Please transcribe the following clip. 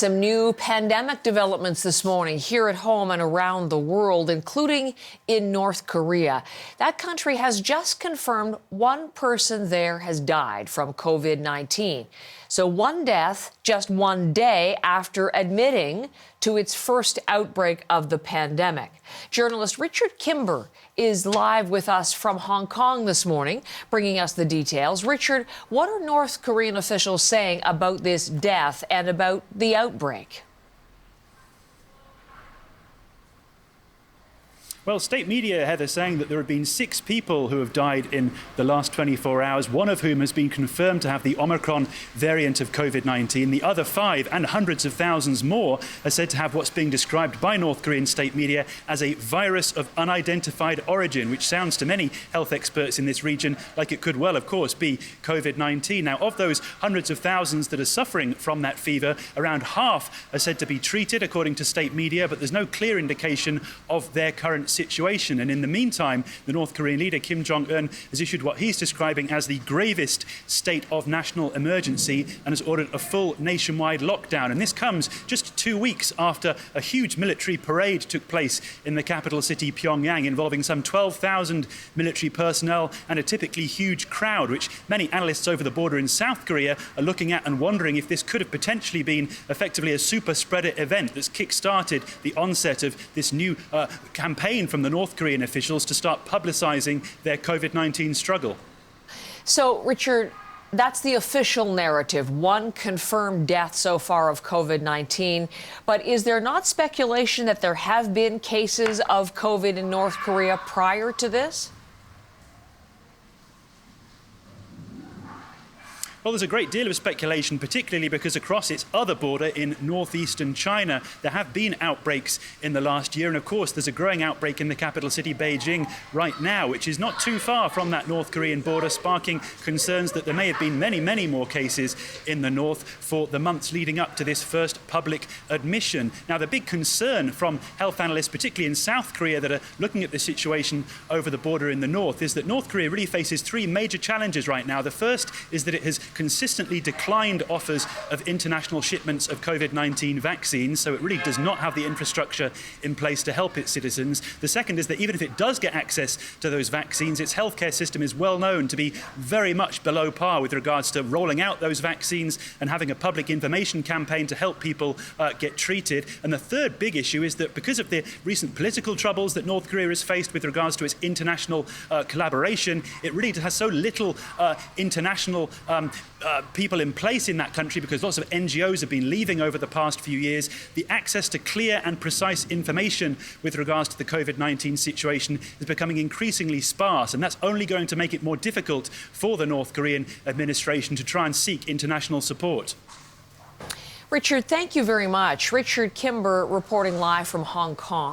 Some new pandemic developments this morning here at home and around the world, including in North Korea. That country has just confirmed one person there has died from COVID-19. So one death just one day after admitting to its first outbreak of the pandemic. Journalist Richard Kimber is live with us from Hong Kong this morning, bringing us the details. Richard, what are North Korean officials saying about this death and about the outbreak? Well, state media, Heather, saying that there have been 6 people who have died in the last 24 hours, one of whom has been confirmed to have the Omicron variant of COVID-19. The other 5 and hundreds of thousands more are said to have what's being described by North Korean state media as a virus of unidentified origin, which sounds to many health experts in this region like it could well, of course, be COVID-19. Now, of those hundreds of thousands that are suffering from that fever, around half are said to be treated, according to state media, but there's no clear indication of their current situation. And in the meantime, the North Korean leader Kim Jong-un has issued what he's describing as the gravest state of national emergency and has ordered a full nationwide lockdown. And this comes just 2 weeks after a huge military parade took place in the capital city, Pyongyang, involving some 12,000 military personnel and a typically huge crowd, which many analysts over the border in South Korea are looking at and wondering if this could have potentially been effectively a super spreader event that's kick-started the onset of this new campaign from the North Korean officials to start publicizing their COVID-19 struggle. So, Richard, that's the official narrative. One confirmed death so far of COVID-19. But is there not speculation that there have been cases of COVID in North Korea prior to this? Well, there's a great deal of speculation, particularly because across its other border in northeastern China, there have been outbreaks in the last year. And of course, there's a growing outbreak in the capital city, Beijing, right now, which is not too far from that North Korean border, sparking concerns that there may have been many, many more cases in the north for the months leading up to this first public admission. Now, the big concern from health analysts, particularly in South Korea, that are looking at the situation over the border in the north, is that North Korea really faces 3 major challenges right now. The first is that it has consistently declined offers of international shipments of COVID-19 vaccines, so it really does not have the infrastructure in place to help its citizens. The second is that even if it does get access to those vaccines, its healthcare system is well known to be very much below par with regards to rolling out those vaccines and having a public information campaign to help people get treated. And the third big issue is that because of the recent political troubles that North Korea has faced with regards to its international collaboration, it really has so little international people in place in that country, because lots of NGOs have been leaving over the past few years. The access to clear and precise information with regards to the COVID-19 situation is becoming increasingly sparse, and that's only going to make it more difficult for the North Korean administration to try and seek international support. Richard, thank you very much. Richard Kimber reporting live from Hong Kong.